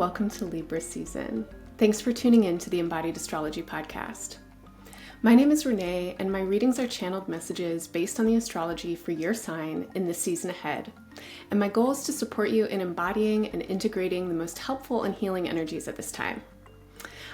welcome to Libra season. Thanks for tuning in to the Embodied Astrology podcast. My name is Renee, and my readings are channeled messages based on the astrology for your sign in the season ahead. And my goal is to support you in embodying and integrating the most helpful and healing energies at this time.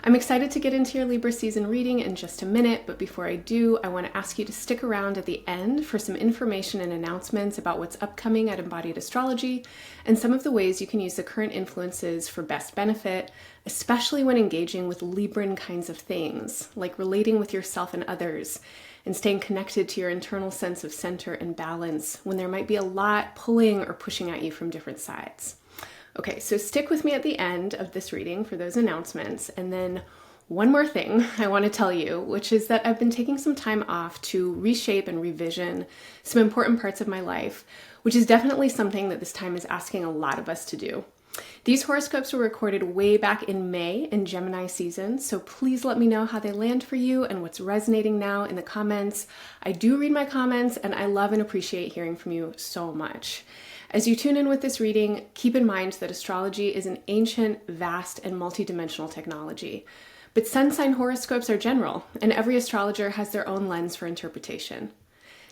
I'm excited to get into your Libra season reading in just a minute, but before I do, I want to ask you to stick around at the end for some information and announcements about what's upcoming at Embodied Astrology and some of the ways you can use the current influences for best benefit, especially when engaging with Libran kinds of things, like relating with yourself and others, and staying connected to your internal sense of center and balance when there might be a lot pulling or pushing at you from different sides. Okay, so stick with me at the end of this reading for those announcements. And then one more thing I want to tell you, which is that I've been taking some time off to reshape and revision some important parts of my life, which is definitely something that this time is asking a lot of us to do. These horoscopes were recorded way back in May in Gemini season, so please let me know how they land for you and what's resonating now in the comments. I do read my comments, and I love and appreciate hearing from you so much. As you tune in with this reading, keep in mind that astrology is an ancient, vast, and multidimensional technology. But sun sign horoscopes are general, and every astrologer has their own lens for interpretation.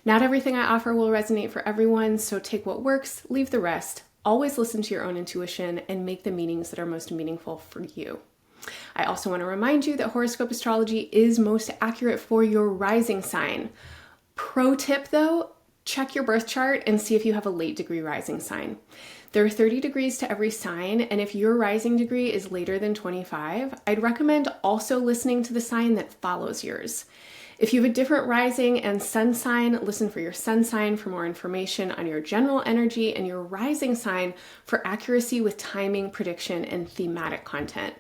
Not everything I offer will resonate for everyone, so take what works, leave the rest. Always listen to your own intuition and make the meanings that are most meaningful for you. I also want to remind you that horoscope astrology is most accurate for your rising sign. Pro tip though, check your birth chart and see if you have a late degree rising sign. There are 30 degrees to every sign, and if your rising degree is later than 25, I'd recommend also listening to the sign that follows yours. If you have a different rising and sun sign, listen for your sun sign for more information on your general energy and your rising sign for accuracy with timing, prediction, and thematic content.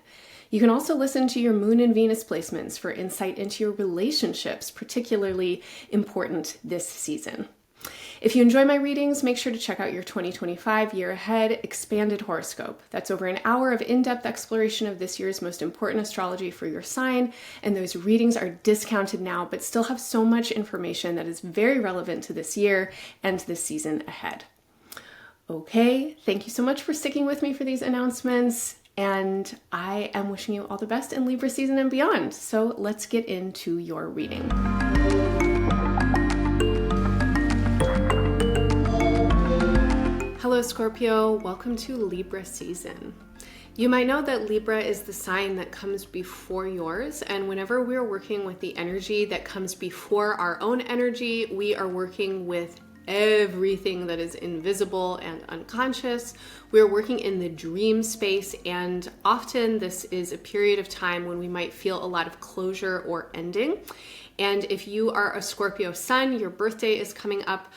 You can also listen to your moon and Venus placements for insight into your relationships, particularly important this season. If you enjoy my readings, make sure to check out your 2025 Year Ahead Expanded Horoscope. That's over an hour of in-depth exploration of this year's most important astrology for your sign, and those readings are discounted now, but still have so much information that is very relevant to this year and this season ahead. Okay, thank you so much for sticking with me for these announcements, and I am wishing you all the best in Libra season and beyond. So let's get into your reading. Hello Scorpio, welcome to Libra season. You might know that Libra is the sign that comes before yours, and whenever we're working with the energy that comes before our own energy, we are working with everything that is invisible and unconscious. We're working in the dream space, and often this is a period of time when we might feel a lot of closure or ending. And if you are a Scorpio sun, your birthday is coming up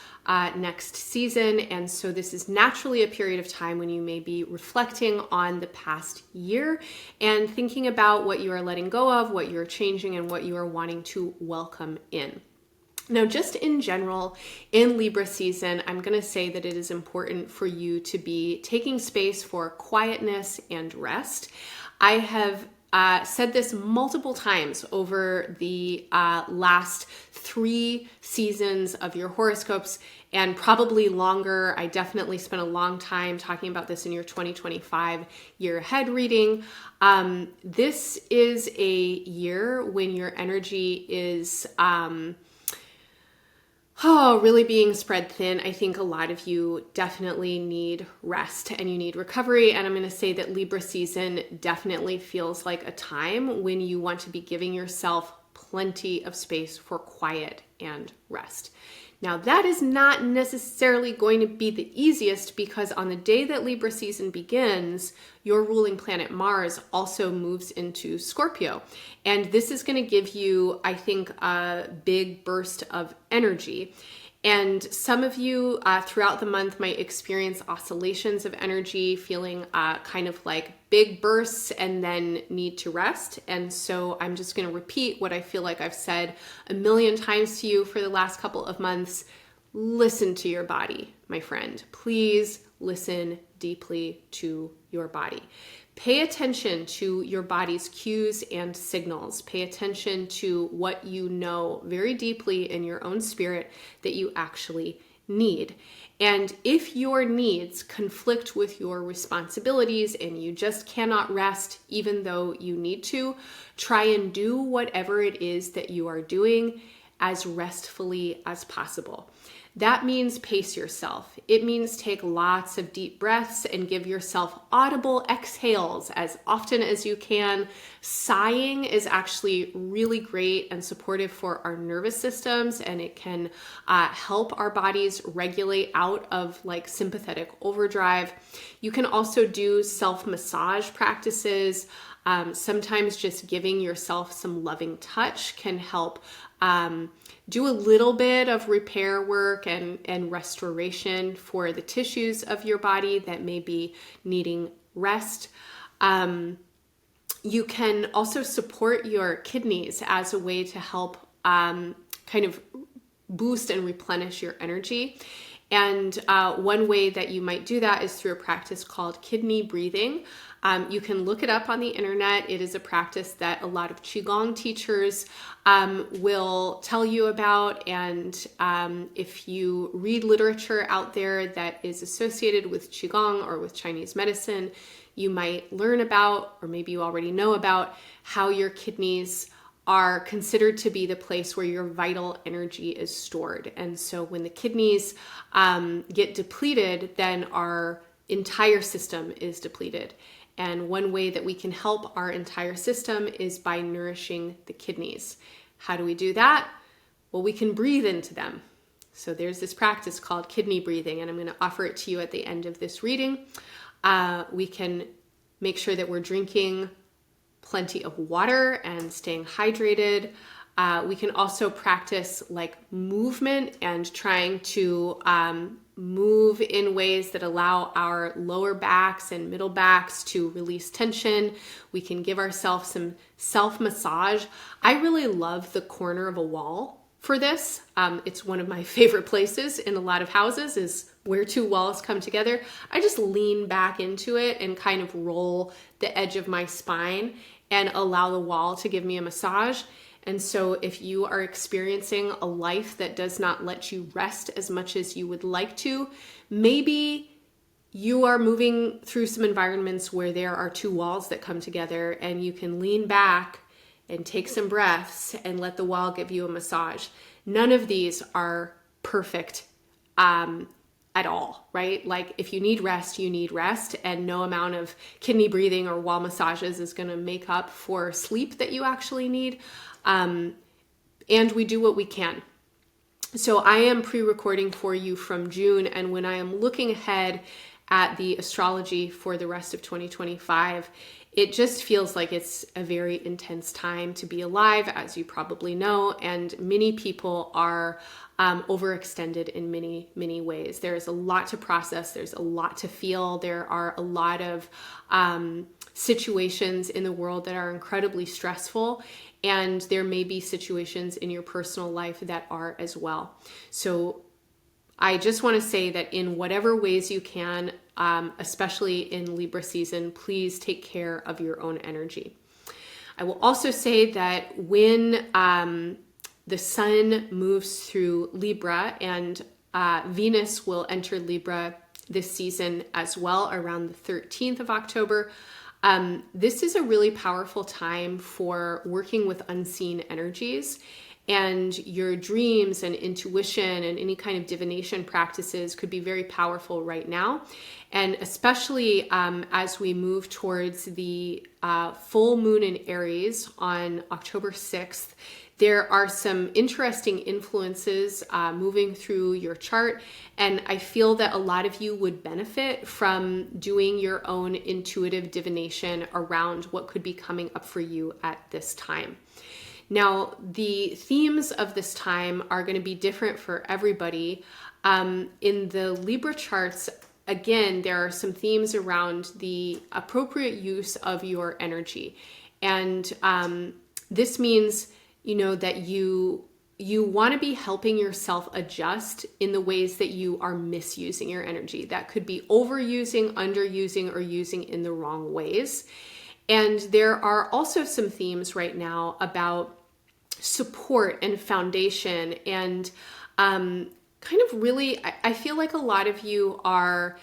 next season. And so this is naturally a period of time when you may be reflecting on the past year and thinking about what you are letting go of, what you're changing, and what you are wanting to welcome in. Now, just in general, in Libra season, I'm going to say that it is important for you to be taking space for quietness and rest. I have said this multiple times over the last 3 seasons of your horoscopes, and probably longer. I definitely spent a long time talking about this in your 2025 year ahead reading. This is a year when your energy is really being spread thin. I think a lot of you definitely need rest and you need recovery. And I'm going to say that Libra season definitely feels like a time when you want to be giving yourself plenty of space for quiet and rest. Now, that is not necessarily going to be the easiest, because on the day that Libra season begins, your ruling planet Mars also moves into Scorpio. And this is going to give you, I think, a big burst of energy. And some of you throughout the month might experience oscillations of energy, feeling kind of like big bursts and then need to rest. And so I'm just going to repeat what I feel like I've said a million times to you for the last couple of months. Listen to your body, my friend. Please listen deeply to your body. Pay attention to your body's cues and signals. Pay attention to what you know very deeply in your own spirit that you actually need. And if your needs conflict with your responsibilities and you just cannot rest even though you need to, try and do whatever it is that you are doing as restfully as possible. That means pace yourself. It means take lots of deep breaths and give yourself audible exhales as often as you can. Sighing is actually really great and supportive for our nervous systems, and it can help our bodies regulate out of like sympathetic overdrive. You can also do self-massage practices. Sometimes just giving yourself some loving touch can help do a little bit of repair work and restoration for the tissues of your body that may be needing rest. You can also support your kidneys as a way to help kind of boost and replenish your energy. And one way that you might do that is through a practice called kidney breathing. You can look it up on the internet. It is a practice that a lot of Qigong teachers will tell you about. And if you read literature out there that is associated with Qigong or with Chinese medicine, you might learn about, or maybe you already know about, how your kidneys are considered to be the place where your vital energy is stored. And so when the kidneys get depleted, then our entire system is depleted. And one way that we can help our entire system is by nourishing the kidneys. How do we do that? Well, we can breathe into them. So there's this practice called kidney breathing, and I'm going to offer it to you at the end of this reading. We can make sure that we're drinking plenty of water and staying hydrated. We can also practice like movement and trying to move in ways that allow our lower backs and middle backs to release tension. We can give ourselves some self-massage. I really love the corner of a wall for this. It's one of my favorite places in a lot of houses, is where two walls come together. I just lean back into it and kind of roll the edge of my spine and allow the wall to give me a massage. And so if you are experiencing a life that does not let you rest as much as you would like to, maybe you are moving through some environments where there are two walls that come together, and you can lean back and take some breaths and let the wall give you a massage. None of these are perfect at all, right? Like if you need rest, you need rest, and no amount of kidney breathing or wall massages is going to make up for sleep that you actually need. And we do what we can. So I am pre-recording for you from June, and when I am looking ahead at the astrology for the rest of 2025, it just feels like it's a very intense time to be alive, as you probably know, and many people are overextended in many, many ways. There's a lot to process. There's a lot to feel. There are a lot of situations in the world that are incredibly stressful, and there may be situations in your personal life that are as well. So I just want to say that in whatever ways you can, especially in Libra season, please take care of your own energy. I will also say that when the sun moves through Libra, and Venus will enter Libra this season as well around the 13th of October, this is a really powerful time for working with unseen energies, and your dreams and intuition and any kind of divination practices could be very powerful right now. And especially as we move towards the full moon in Aries on October 6th, there are some interesting influences moving through your chart, and I feel that a lot of you would benefit from doing your own intuitive divination around what could be coming up for you at this time. Now, the themes of this time are going to be different for everybody. In the Libra charts, again, there are some themes around the appropriate use of your energy, and this means that you want to be helping yourself adjust in the ways that you are misusing your energy. That could be overusing, underusing, or using in the wrong ways. And there are also some themes right now about support and foundation and kind of really, I feel like a lot of you are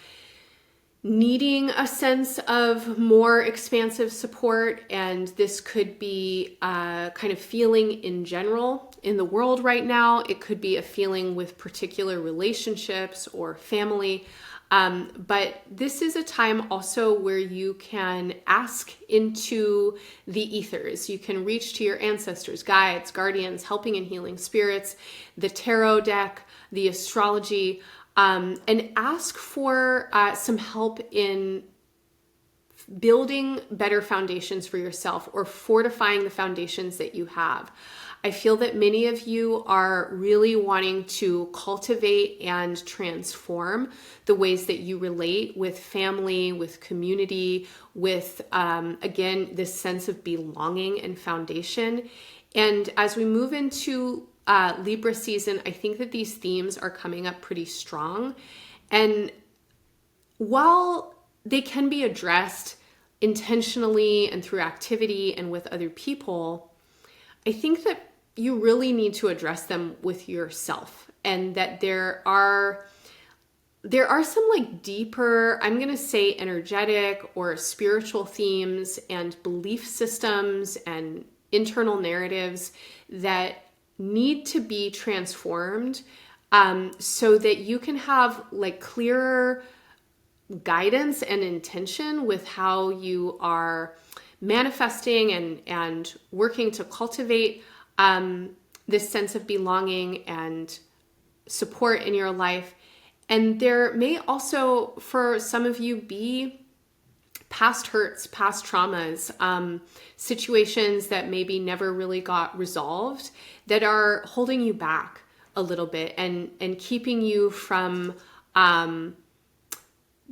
needing a sense of more expansive support, and this could be a kind of feeling in general in the world right now. It could be a feeling with particular relationships or family. But this is a time also where you can ask into the ethers. You can reach to your ancestors, guides, guardians, helping and healing spirits, the tarot deck, the astrology, and ask for some help in building better foundations for yourself or fortifying the foundations that you have. I feel that many of you are really wanting to cultivate and transform the ways that you relate with family, with community, with, again, this sense of belonging and foundation. And as we move into Libra season, I think that these themes are coming up pretty strong. And while they can be addressed intentionally and through activity and with other people, I think that you really need to address them with yourself, and that there are some like deeper, I'm going to say energetic or spiritual themes and belief systems and internal narratives that need to be transformed, so that you can have like clearer guidance and intention with how you are manifesting and working to cultivate this sense of belonging and support in your life. And there may also, for some of you, be past hurts, past traumas, situations that maybe never really got resolved that are holding you back a little bit and keeping you from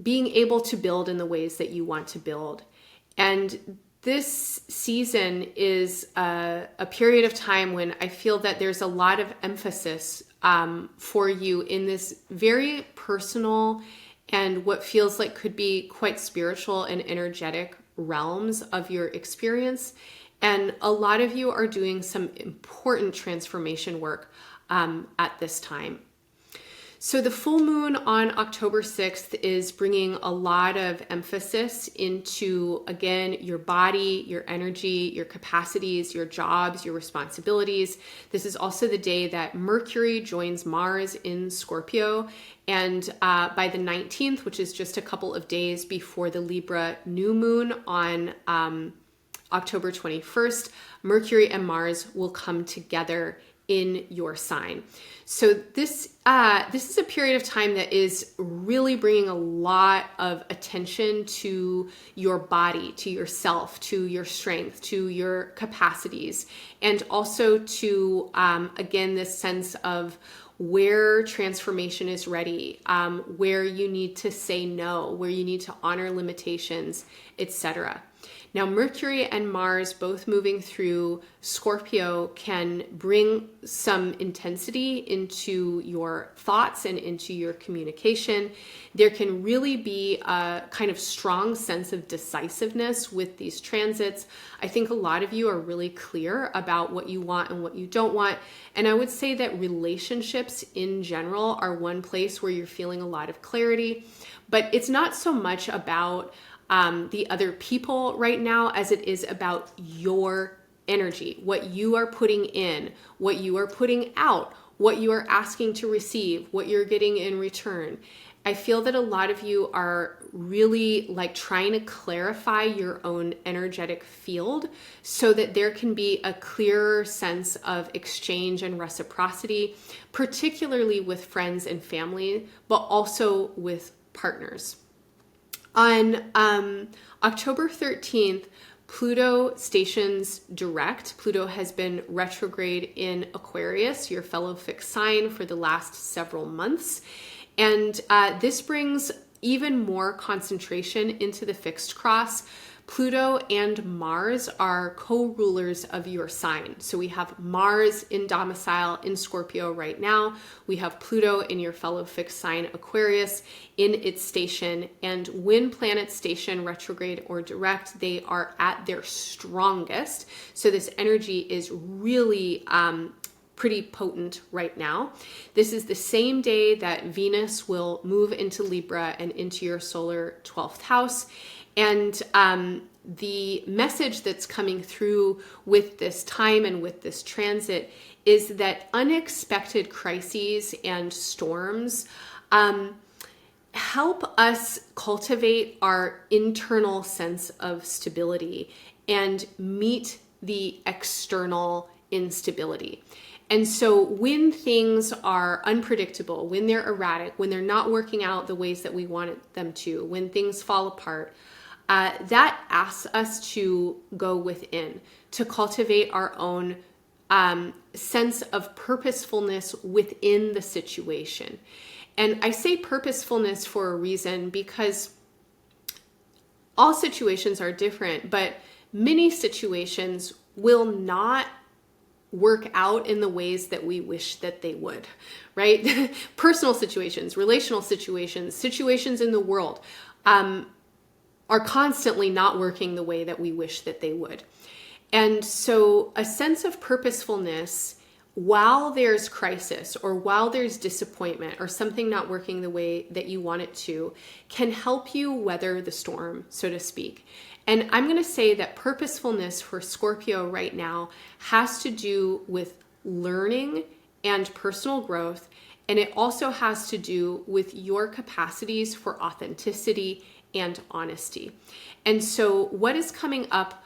being able to build in the ways that you want to build. And this season is a period of time when I feel that there's a lot of emphasis for you in this very personal and what feels like could be quite spiritual and energetic realms of your experience. And a lot of you are doing some important transformation work at this time. So the full moon on October 6th is bringing a lot of emphasis into, again, your body, your energy, your capacities, your jobs, your responsibilities. This is also the day that Mercury joins Mars in Scorpio. And by the 19th, which is just a couple of days before the Libra new moon on October 21st, Mercury and Mars will come together in your sign. So this is a period of time that is really bringing a lot of attention to your body, to yourself, to your strength, to your capacities, and also to, again, this sense of where transformation is ready, where you need to say no, where you need to honor limitations, etc. Now, Mercury and Mars both moving through Scorpio can bring some intensity into your thoughts and into your communication. There can really be a kind of strong sense of decisiveness with these transits. I think a lot of you are really clear about what you want and what you don't want. And I would say that relationships in general are one place where you're feeling a lot of clarity, but it's not so much about the other people right now as it is about your energy, what you are putting in, what you are putting out, what you are asking to receive, what you're getting in return. I feel that a lot of you are really like trying to clarify your own energetic field so that there can be a clearer sense of exchange and reciprocity, particularly with friends and family, but also with partners. On October 13th, Pluto stations direct. Pluto has been retrograde in Aquarius, your fellow fixed sign, for the last several months. And this brings even more concentration into the fixed cross. Pluto and Mars are co-rulers of your sign. So we have Mars in domicile in Scorpio right now. We have Pluto in your fellow fixed sign Aquarius in its station. And when planets station retrograde or direct, they are at their strongest. So this energy is really pretty potent right now. This is the same day that Venus will move into Libra and into your solar 12th house. And the message that's coming through with this time and with this transit is that unexpected crises and storms help us cultivate our internal sense of stability and meet the external instability. And so when things are unpredictable, when they're erratic, when they're not working out the ways that we want them to, when things fall apart, that asks us to go within, to cultivate our own sense of purposefulness within the situation. And I say purposefulness for a reason, because all situations are different, but many situations will not work out in the ways that we wish that they would, right? Personal situations, relational situations, situations in the world are constantly not working the way that we wish that they would. And so a sense of purposefulness while there's crisis or while there's disappointment or something not working the way that you want it to can help you weather the storm, so to speak. And I'm going to say that purposefulness for Scorpio right now has to do with learning and personal growth. And it also has to do with your capacities for authenticity and honesty. And so what is coming up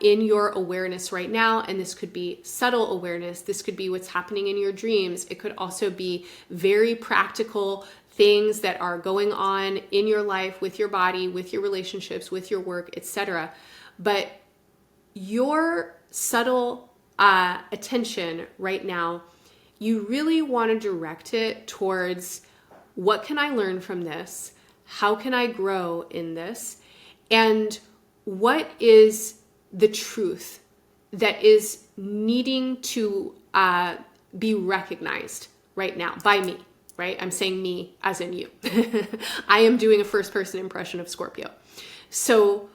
in your awareness right now, and this could be subtle awareness, this could be what's happening in your dreams, it could also be very practical things that are going on in your life, with your body, with your relationships, with your work, etc. But your subtle attention right now, you really want to direct it towards, what can I learn from this? How can I grow in this? And what is the truth that is needing to be recognized right now by me, right? I'm saying me as in you. I am doing a first person impression of Scorpio. So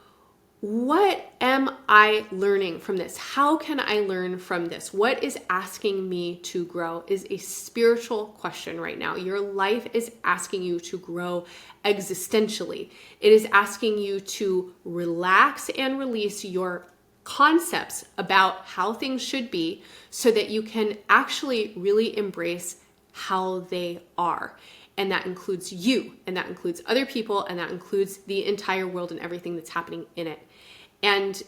what am I learning from this? How can I learn from this? What is asking me to grow is a spiritual question right now. Your life is asking you to grow existentially. It is asking you to relax and release your concepts about how things should be so that you can actually really embrace how they are. And that includes you, and that includes other people, and that includes the entire world and everything that's happening in it. And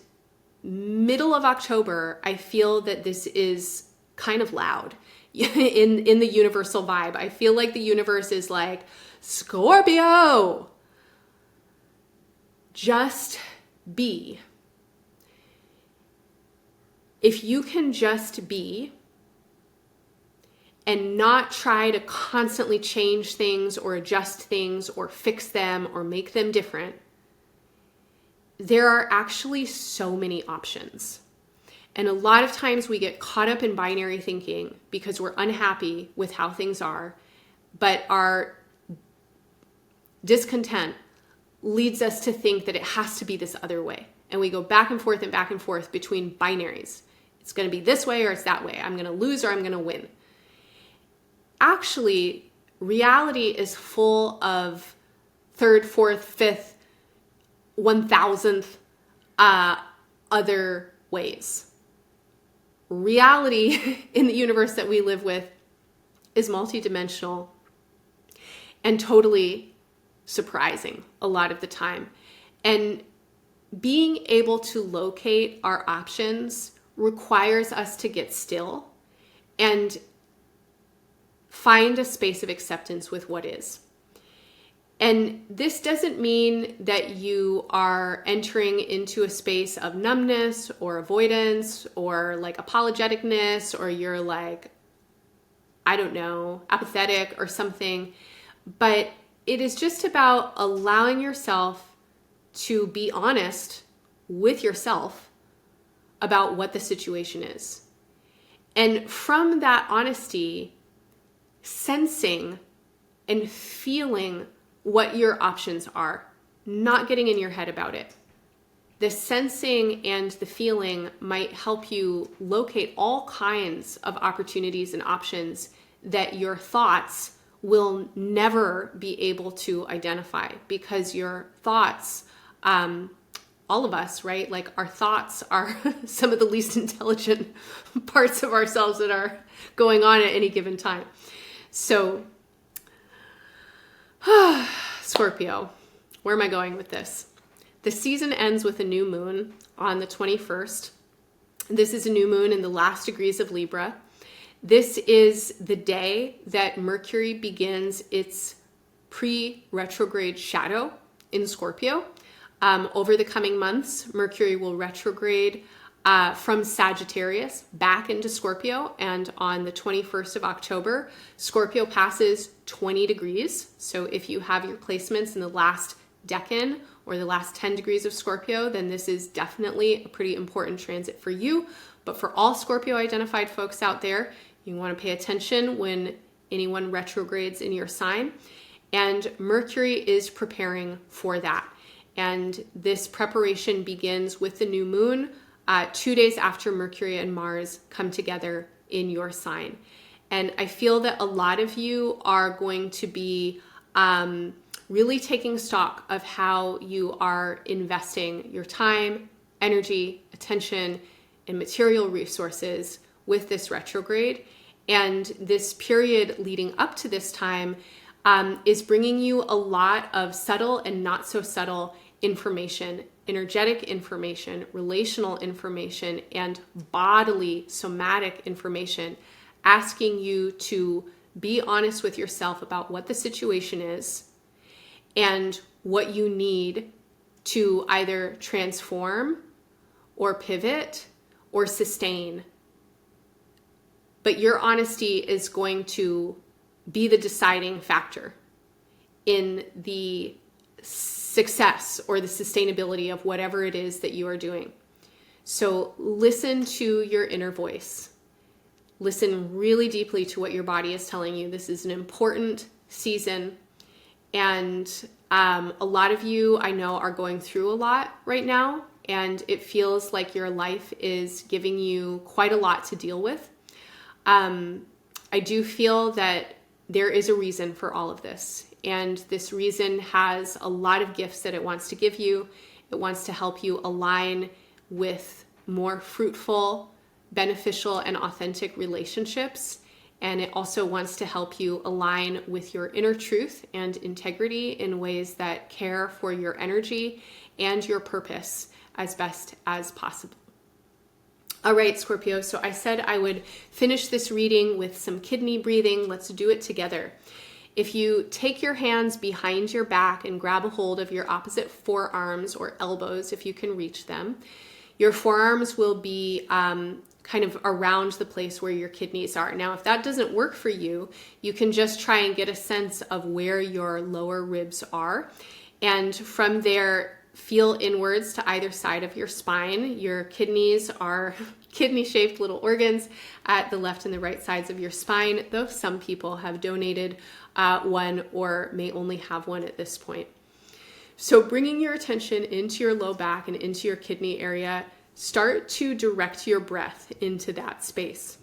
middle of October, I feel that this is kind of loud in the universal vibe. I feel like the universe is like, Scorpio, just be. If you can just be and not try to constantly change things or adjust things or fix them or make them different, there are actually so many options. And a lot of times we get caught up in binary thinking because we're unhappy with how things are, but our discontent leads us to think that it has to be this other way. And we go back and forth between binaries. It's going to be this way or it's that way. I'm going to lose or I'm going to win. Actually, reality is full of third, fourth, fifth, 1,000th other ways. Reality in the universe that we live with is multidimensional and totally surprising a lot of the time. And being able to locate our options requires us to get still and find a space of acceptance with what is. And this doesn't mean that you are entering into a space of numbness or avoidance or like apologeticness, or you're like, I don't know, apathetic or something. But it is just about allowing yourself to be honest with yourself about what the situation is. And from that honesty, sensing and feeling what your options are, not getting in your head about it. the sensing and the feeling might help you locate all kinds of opportunities and options that your thoughts will never be able to identify, because your thoughts, all of us, right? Like, our thoughts are some of the least intelligent parts of ourselves that are going on at any given time. So, Scorpio, where am I going with this? The season ends with a new moon on the 21st. This is a new moon in the last degrees of Libra. This is the day that Mercury begins its pre-retrograde shadow in Scorpio. Over the coming months, Mercury will retrograde from Sagittarius back into Scorpio, and on the 21st of October, Scorpio passes 20 degrees. So if you have your placements in the last decan or the last 10 degrees of Scorpio, then this is definitely a pretty important transit for you. But for all Scorpio identified folks out there, you want to pay attention when anyone retrogrades in your sign. And Mercury is preparing for that. And this preparation begins with the new moon 2 days after Mercury and Mars come together in your sign. And I feel that a lot of you are going to be really taking stock of how you are investing your time, energy, attention, and material resources with this retrograde. And this period leading up to this time is bringing you a lot of subtle and not so subtle information, energetic information, relational information, and bodily somatic information, asking you to be honest with yourself about what the situation is and what you need to either transform or pivot or sustain. But your honesty is going to be the deciding factor in the success or the sustainability of whatever it is that you are doing. So listen to your inner voice. Listen really deeply to what your body is telling you. This is an important season. And a lot of you, I know, are going through a lot right now. And it feels like your life is giving you quite a lot to deal with. I do feel that there is a reason for all of this. And this reason has a lot of gifts that it wants to give you. It wants to help you align with more fruitful, beneficial, and authentic relationships. And it also wants to help you align with your inner truth and integrity in ways that care for your energy and your purpose as best as possible. All right, Scorpio, so I said I would finish this reading with some kidney breathing. Let's do it together. If you take your hands behind your back and grab a hold of your opposite forearms or elbows, if you can reach them, your forearms will be kind of around the place where your kidneys are. Now, if that doesn't work for you, you can just try and get a sense of where your lower ribs are. And from there, feel inwards to either side of your spine. Your kidneys are kidney-shaped little organs at the left and the right sides of your spine, though some people have donated one or may only have one at this point. So bringing your attention into your low back and into your kidney area, start to direct your breath into that space.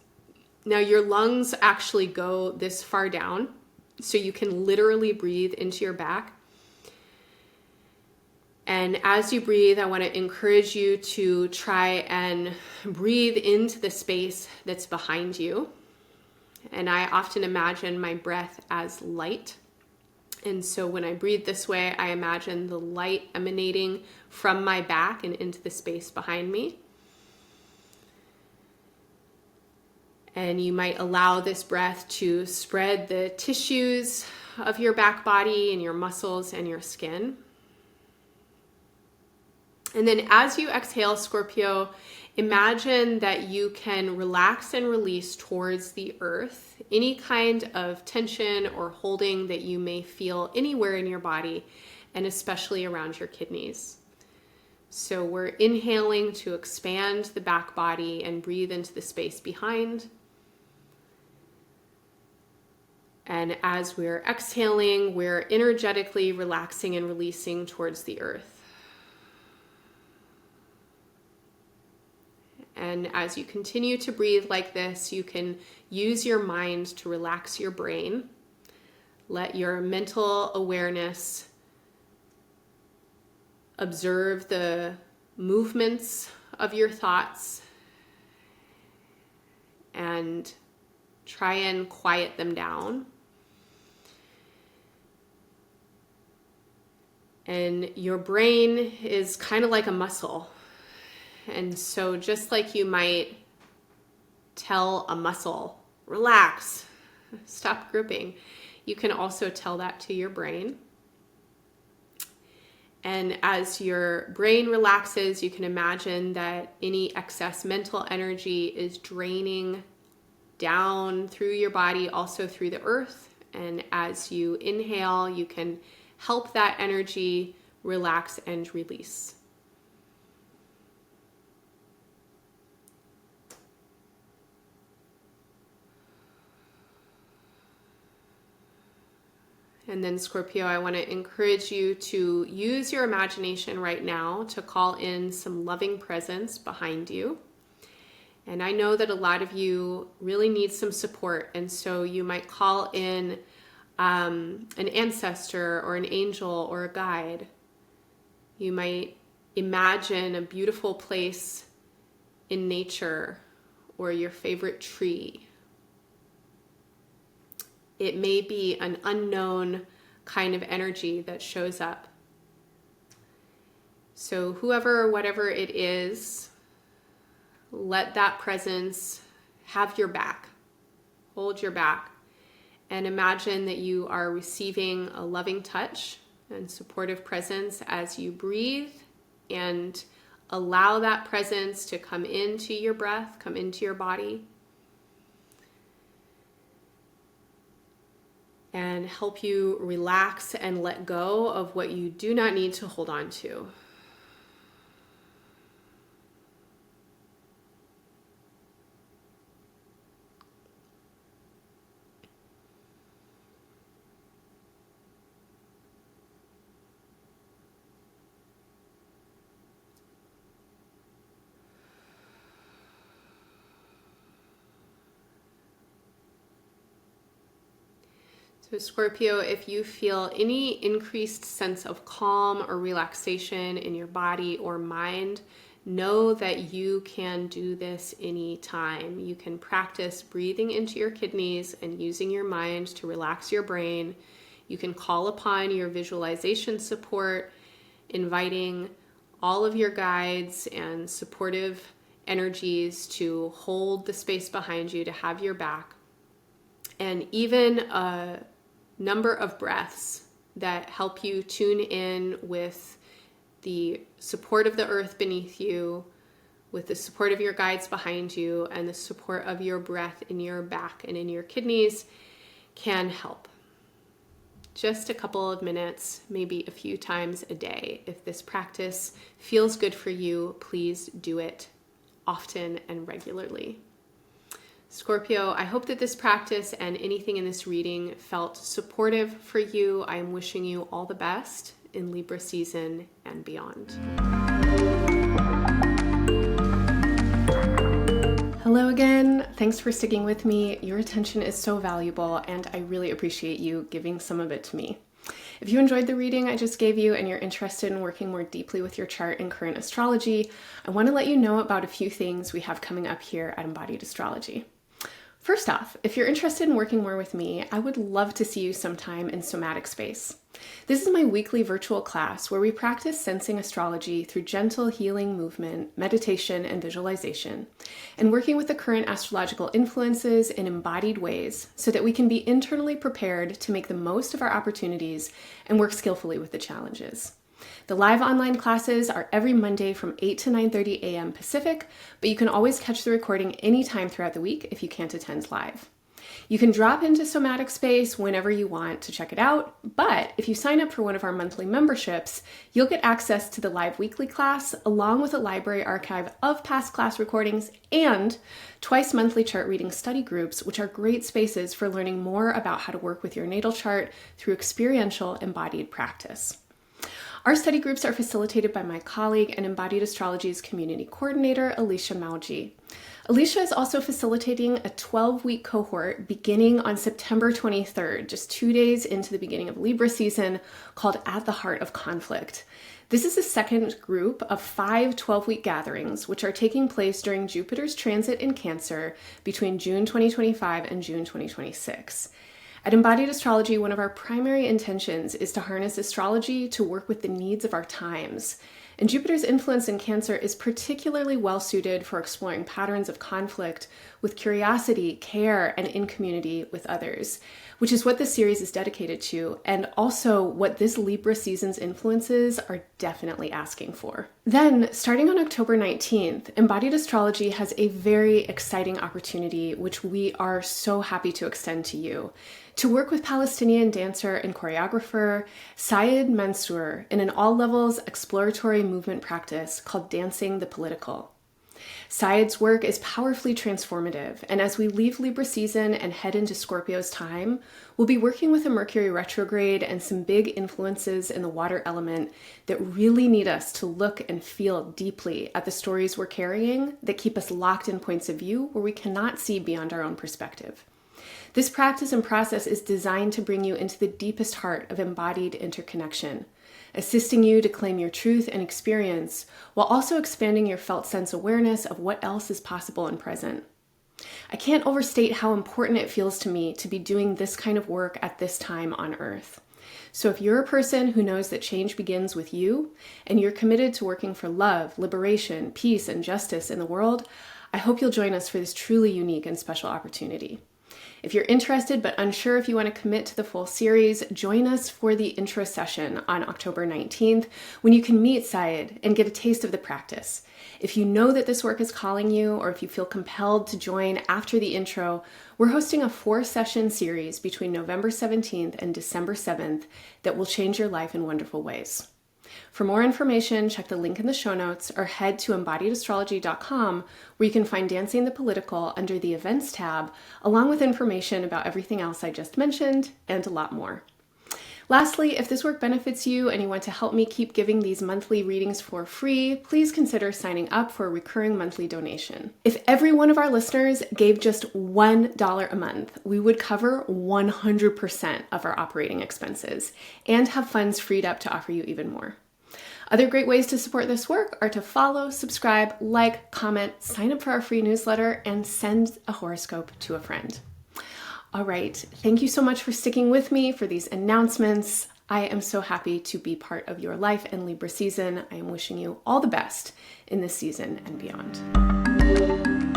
Now, your lungs actually go this far down, so you can literally breathe into your back. And as you breathe, I want to encourage you to try and breathe into the space that's behind you. And I often imagine my breath as light. And so when I breathe this way, I imagine the light emanating from my back and into the space behind me. And you might allow this breath to spread the tissues of your back body and your muscles and your skin. And then as you exhale, Scorpio, imagine that you can relax and release towards the earth any kind of tension or holding that you may feel anywhere in your body, and especially around your kidneys. So we're inhaling to expand the back body and breathe into the space behind. And as we're exhaling, we're energetically relaxing and releasing towards the earth. And as you continue to breathe like this, you can use your mind to relax your brain. Let your mental awareness observe the movements of your thoughts and try and quiet them down. And your brain is kind of like a muscle. And so just like you might tell a muscle, relax, stop gripping, you can also tell that to your brain. And as your brain relaxes, you can imagine that any excess mental energy is draining down through your body, also through the earth. And as you inhale, you can help that energy relax and release. And then Scorpio, I want to encourage you to use your imagination right now to call in some loving presence behind you. And I know that a lot of you really need some support. And so you might call in an ancestor or an angel or a guide. You might imagine a beautiful place in nature or your favorite tree. It may be an unknown kind of energy that shows up. So whoever or whatever it is, let that presence have your back, hold your back, and imagine that you are receiving a loving touch and supportive presence as you breathe, and allow that presence to come into your breath, come into your body, and help you relax and let go of what you do not need to hold on to. So Scorpio, if you feel any increased sense of calm or relaxation in your body or mind, know that you can do this anytime. You can practice breathing into your kidneys and using your mind to relax your brain. You can call upon your visualization support, inviting all of your guides and supportive energies to hold the space behind you, to have your back. And even a number of breaths that help you tune in with the support of the earth beneath you, with the support of your guides behind you, and the support of your breath in your back and in your kidneys can help. Just a couple of minutes, maybe a few times a day. If this practice feels good for you, please do it often and regularly. Scorpio, I hope that this practice and anything in this reading felt supportive for you. I am wishing you all the best in Libra season and beyond. Hello again. Thanks for sticking with me. Your attention is so valuable, and I really appreciate you giving some of it to me. If you enjoyed the reading I just gave you and you're interested in working more deeply with your chart and current astrology, I want to let you know about a few things we have coming up here at Embodied Astrology. First off, if you're interested in working more with me, I would love to see you sometime in Somatic Space. This is my weekly virtual class where we practice sensing astrology through gentle healing movement, meditation, and visualization, and working with the current astrological influences in embodied ways so that we can be internally prepared to make the most of our opportunities and work skillfully with the challenges. The live online classes are every Monday from 8 to 9:30 a.m. Pacific, but you can always catch the recording anytime throughout the week if you can't attend live. You can drop into Somatic Space whenever you want to check it out, but if you sign up for one of our monthly memberships, you'll get access to the live weekly class along with a library archive of past class recordings and twice monthly chart reading study groups, which are great spaces for learning more about how to work with your natal chart through experiential embodied practice. Our study groups are facilitated by my colleague and Embodied Astrology's community coordinator, Alicia Mauji. Alicia is also facilitating a 12-week cohort beginning on September 23rd, just 2 days into the beginning of Libra season, called At the Heart of Conflict. This is the second group of 5 12-week gatherings, which are taking place during Jupiter's transit in Cancer between June 2025 and June 2026. At Embodied Astrology, one of our primary intentions is to harness astrology to work with the needs of our times. And Jupiter's influence in Cancer is particularly well suited for exploring patterns of conflict with curiosity, care, and in community with others, which is what this series is dedicated to, and also what this Libra season's influences are definitely asking for. Then, starting on October 19th, Embodied Astrology has a very exciting opportunity, which we are so happy to extend to you, to work with Palestinian dancer and choreographer Saed Mansour in an all-levels exploratory movement practice called Dancing the Political. Saed's work is powerfully transformative, and as we leave Libra season and head into Scorpio's time, we'll be working with a Mercury retrograde and some big influences in the water element that really need us to look and feel deeply at the stories we're carrying that keep us locked in points of view where we cannot see beyond our own perspective. This practice and process is designed to bring you into the deepest heart of embodied interconnection, assisting you to claim your truth and experience while also expanding your felt sense awareness of what else is possible and present. I can't overstate how important it feels to me to be doing this kind of work at this time on Earth. So if you're a person who knows that change begins with you and you're committed to working for love, liberation, peace, and justice in the world, I hope you'll join us for this truly unique and special opportunity. If you're interested but unsure if you want to commit to the full series, join us for the intro session on October 19th when you can meet Saed and get a taste of the practice. If you know that this work is calling you, or if you feel compelled to join after the intro, we're hosting a 4-session series between November 17th and December 7th that will change your life in wonderful ways. For more information, check the link in the show notes or head to embodiedastrology.com, where you can find Dancing the Political under the Events tab, along with information about everything else I just mentioned and a lot more. Lastly, if this work benefits you and you want to help me keep giving these monthly readings for free, please consider signing up for a recurring monthly donation. If every one of our listeners gave just $1 a month, we would cover 100% of our operating expenses and have funds freed up to offer you even more. Other great ways to support this work are to follow, subscribe, like, comment, sign up for our free newsletter, and send a horoscope to a friend. All right, thank you so much for sticking with me for these announcements. I am so happy to be part of your life and Libra season. I am wishing you all the best in this season and beyond.